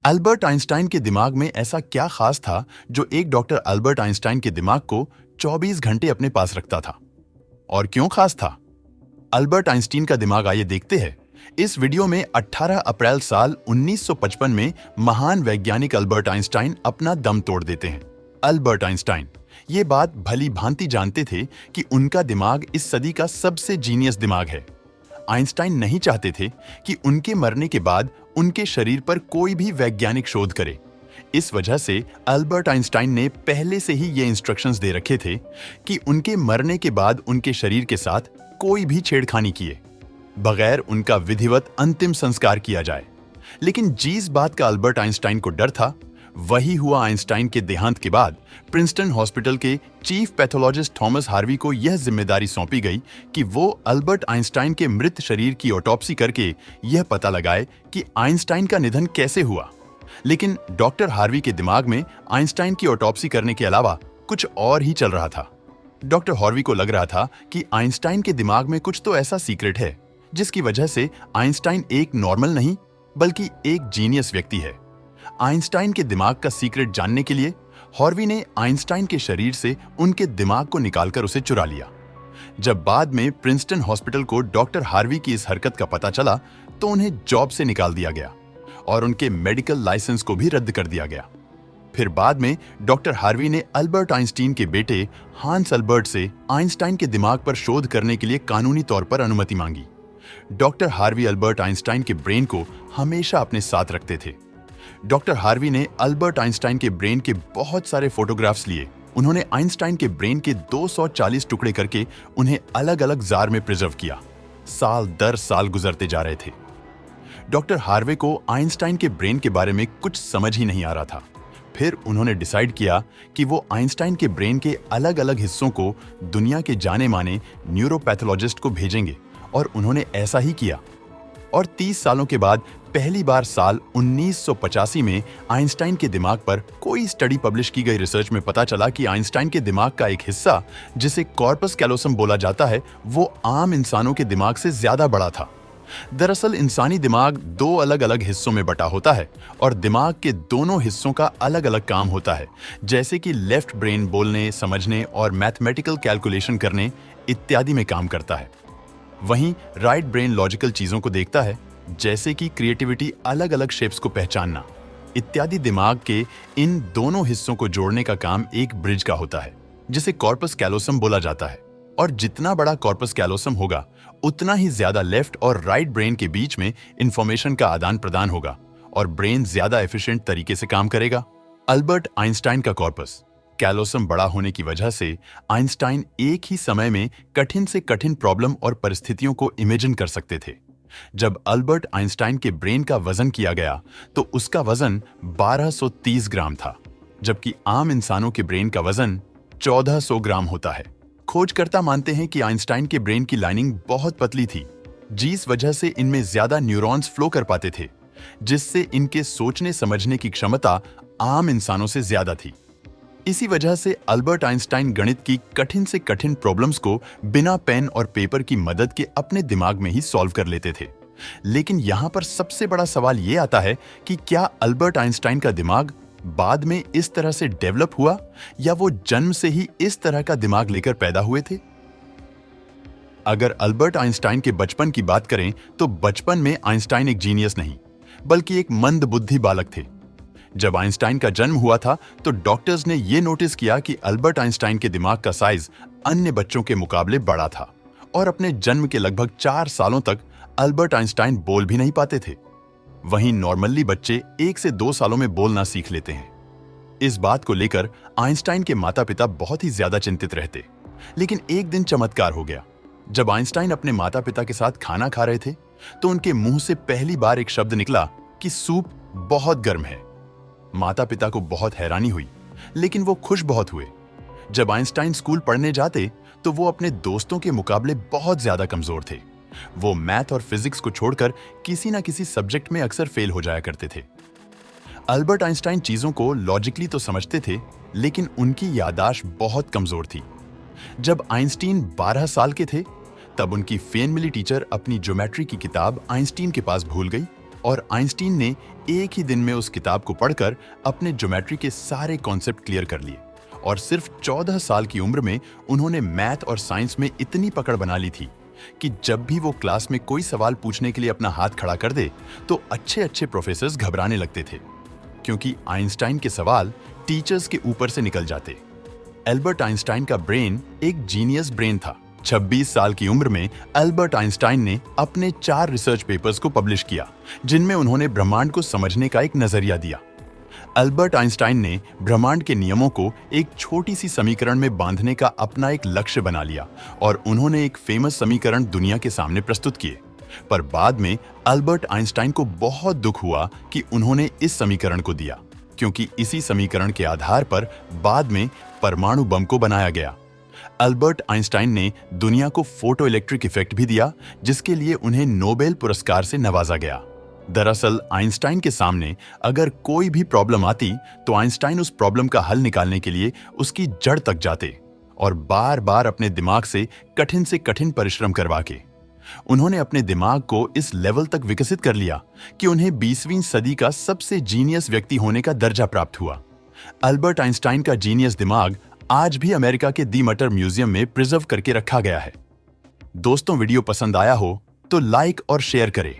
Albert Einstein के दिमाग में ऐसा क्या खास था जो एक डॉक्टर अल्बर्ट आइंस्टाइन के दिमाग को 24 घंटे अपने पास रखता था? और क्यों खास था अल्बर्ट आइंस्टीन का दिमाग? आइए देखते हैं। इस वीडियो में 18 अप्रैल साल 1955 में महान वैज्ञानिक अल्बर्ट आइंस्टाइन अपना दम तोड़ देते हैं। अल्बर्ट आइंस्टाइन ये बात भली भांति जानते थे कि उनका दिमाग इस सदी का सबसे जीनियस दिमाग है। आइंस्टाइन नहीं चाहते थे कि उनके मरने के बाद उनके शरीर पर कोई भी वैज्ञानिक शोध करे। इस वजह से अल्बर्ट आइंस्टाइन ने पहले से ही ये इंस्ट्रक्शंस दे रखे थे कि उनके मरने के बाद उनके शरीर के साथ कोई भी छेड़खानी किए बगैर उनका विधिवत अंतिम संस्कार किया जाए। लेकिन जिस बात का अल्बर्ट आइंस्टाइन को डर था वही हुआ आइंस्टाइन के देहांत के बाद। प्रिंसटन हॉस्पिटल के चीफ पैथोलॉजिस्ट थॉमस हार्वी को यह जिम्मेदारी सौंपी गई कि वो अल्बर्ट आइंस्टाइन के मृत शरीर की ऑटोप्सी करके यह पता लगाए कि आइंस्टाइन का निधन कैसे हुआ। लेकिन डॉक्टर हार्वी के दिमाग में आइंस्टाइन की ऑटोप्सी करने के अलावा कुछ और ही चल रहा था। डॉक्टर हार्वी को लग रहा था कि आइंस्टाइन के दिमाग में कुछ तो ऐसा सीक्रेट है जिसकी वजह से आइंस्टाइन एक नॉर्मल नहीं बल्कि एक जीनियस व्यक्ति है। आइंस्टाइन के दिमाग का सीक्रेट जानने के लिए हार्वी ने आइंस्टाइन के शरीर से उनके दिमाग को निकालकर उसे चुरा लिया। जब बाद में प्रिंसटन हॉस्पिटल को डॉक्टर हार्वी की इस हरकत का पता चला तो उन्हें जॉब से निकाल दिया गया और उनके मेडिकल लाइसेंस को भी रद्द कर दिया गया। फिर बाद में डॉक्टर हार्वी ने अल्बर्ट आइंस्टीन के बेटे हांस अल्बर्ट से आइंस्टाइन के दिमाग पर शोध करने के लिए कानूनी तौर पर अनुमति मांगी। डॉक्टर हार्वी अल्बर्ट आइंस्टाइन के ब्रेन को हमेशा अपने साथ रखते थे। डॉक्टर हार्वी ने अल्बर्ट आइंस्टाइन के ब्रेन के बहुत सारे फोटोग्राफ्स लिए। उन्होंने आइंस्टाइन के ब्रेन के 240 टुकड़े करके उन्हें अलग अलग जार में प्रिजर्व किया। साल दर साल गुजरते जा रहे थे। डॉक्टर हार्वे को आइंस्टाइन के ब्रेन के बारे में कुछ समझ ही नहीं आ रहा था। फिर उन्होंने डिसाइड किया कि वो आइंस्टाइन के ब्रेन के अलग अलग हिस्सों को दुनिया के जाने माने न्यूरोपैथोलॉजिस्ट को भेजेंगे और उन्होंने ऐसा ही किया। और 30 सालों के बाद पहली बार साल 1985 में आइंस्टाइन के दिमाग पर कोई स्टडी पब्लिश की गई रिसर्च में पता चला कि आइंस्टाइन के दिमाग का एक हिस्सा जिसे कॉर्पस कैलोसम बोला जाता है वो आम इंसानों के दिमाग से ज्यादा बड़ा था। दरअसल इंसानी दिमाग दो अलग अलग हिस्सों में बटा होता है और दिमाग के दोनों हिस्सों का अलग अलग काम होता है, जैसे कि लेफ्ट ब्रेन बोलने, समझने और मैथमेटिकल कैलकुलेशन करने इत्यादि में काम करता है। वहीं राइट ब्रेन लॉजिकल चीजों को देखता है, जैसे कि क्रिएटिविटी, अलग अलग शेप्स को पहचानना इत्यादि। दिमाग के इन दोनों हिस्सों को जोड़ने का काम एक ब्रिज का होता है जिसे कॉर्पस कैलोसम बोला जाता है। और जितना बड़ा कॉर्पस कैलोसम होगा उतना ही ज्यादा लेफ्ट और राइट ब्रेन के बीच में इंफॉर्मेशन का आदान प्रदान होगा और ब्रेन ज्यादा एफिशिएंट तरीके से काम करेगा। अल्बर्ट आइंस्टाइन का कॉर्पस कैलोसम बड़ा होने की वजह से आइंस्टाइन एक ही समय में कठिन से कठिन प्रॉब्लम और परिस्थितियों को इमेजिन कर सकते थे। जब अल्बर्ट आइंस्टाइन के ब्रेन का वजन किया गया तो उसका वजन 1230 ग्राम था, जबकि आम इंसानों के ब्रेन का वजन 1400 ग्राम होता है। खोजकर्ता मानते हैं कि आइंस्टाइन के ब्रेन की लाइनिंग बहुत पतली थी, जिस वजह से इनमें ज्यादा न्यूरॉन्स फ्लो कर पाते थे, जिससे इनके सोचने समझने की क्षमता आम इंसानों से ज्यादा थी। इसी वजह से अल्बर्ट आइंस्टाइन गणित की कठिन से कठिन प्रॉब्लम्स को बिना पेन और पेपर की मदद के अपने दिमाग में ही सॉल्व कर लेते थे। लेकिन यहां पर सबसे बड़ा सवाल यह आता है कि क्या अल्बर्ट आइंस्टाइन का दिमाग बाद में इस तरह से डेवलप हुआ या वो जन्म से ही इस तरह का दिमाग लेकर पैदा हुए थे? अगर अल्बर्ट आइंस्टाइन के बचपन की बात करें तो बचपन में आइंस्टाइन एक जीनियस नहीं बल्कि एक मंद बुद्धि बालक थे। जब आइंस्टाइन का जन्म हुआ था तो डॉक्टर्स ने यह नोटिस किया कि अल्बर्ट आइंस्टाइन के दिमाग का साइज अन्य बच्चों के मुकाबले बड़ा था और अपने जन्म के लगभग 4 सालों तक अल्बर्ट आइंस्टाइन बोल भी नहीं पाते थे। वहीं नॉर्मली बच्चे 1 से 2 सालों में बोलना सीख लेते हैं। इस बात को लेकर आइंस्टाइन के माता पिता बहुत ही ज्यादा चिंतित रहते। लेकिन एक दिन चमत्कार हो गया। जब आइंस्टाइन अपने माता पिता के साथ खाना खा रहे थे तो उनके मुंह से पहली बार एक शब्द निकला कि सूप बहुत गर्म है। माता पिता को बहुत हैरानी हुई, लेकिन वो खुश बहुत हुए। जब आइंस्टाइन स्कूल पढ़ने जाते तो वो अपने दोस्तों के मुकाबले बहुत ज्यादा कमजोर थे। वो मैथ और फिजिक्स को छोड़कर किसी ना किसी सब्जेक्ट में अक्सर फेल हो जाया करते थे। अल्बर्ट आइंस्टाइन चीजों को लॉजिकली तो समझते थे, लेकिन उनकी याददाश्त बहुत कमजोर थी। जब आइंस्टीन 12 साल के थे तब उनकी फेन मिली टीचर अपनी ज्योमेट्री की किताब आइंस्टीन के पास भूल गई और आइंस्टीन ने एक ही दिन में उस किताब को पढ़कर अपने ज्योमेट्री के सारे कॉन्सेप्ट क्लियर कर लिए और सिर्फ 14 साल की उम्र में उन्होंने मैथ और साइंस में इतनी पकड़ बना ली थी कि जब भी वो क्लास में कोई सवाल पूछने के लिए अपना हाथ खड़ा कर दे तो अच्छे अच्छे प्रोफेसर्स घबराने लगते थे, क्योंकि आइंस्टाइन के सवाल टीचर्स के ऊपर से निकल जाते। एल्बर्ट आइंस्टाइन का ब्रेन एक जीनियस ब्रेन था। 26 साल की उम्र में एल्बर्ट आइंस्टाइन ने अपने 4 रिसर्च पेपर्स को पब्लिश किया, जिनमें उन्होंने ब्रह्मांड को समझने का एक नजरिया दिया। एल्बर्ट आइंस्टाइन ने ब्रह्मांड के नियमों को एक छोटी सी समीकरण में बांधने का अपना एक लक्ष्य बना लिया और उन्होंने एक फेमस समीकरण दुनिया के सामने प्रस्तुत किए। पर बाद में एल्बर्ट आइंस्टाइन को बहुत दुख हुआ कि उन्होंने इस समीकरण को दिया, क्योंकि इसी समीकरण के आधार पर बाद में परमाणु बम को बनाया गया। एल्बर्ट आइंस्टाइन ने दुनिया को फोटो इलेक्ट्रिक इफेक्ट भी दिया, जिसके लिए उन्हें नोबेल पुरस्कार से नवाजा गया। दरअसल आइंस्टाइन के सामने अगर कोई भी प्रॉब्लम आती तो आइंस्टाइन उस प्रॉब्लम का हल निकालने के लिए उसकी जड़ तक जाते और बार बार अपने दिमाग से कठिन परिश्रम करवा के उन्होंने अपने दिमाग को इस लेवल तक विकसित कर लिया कि उन्हें 20वीं सदी का सबसे जीनियस व्यक्ति होने का दर्जा प्राप्त हुआ। एल्बर्ट आइंस्टाइन का जीनियस दिमाग आज भी अमेरिका के दी मटर म्यूजियम में प्रिजर्व करके रखा गया है। दोस्तों, वीडियो पसंद आया हो तो लाइक और शेयर करें।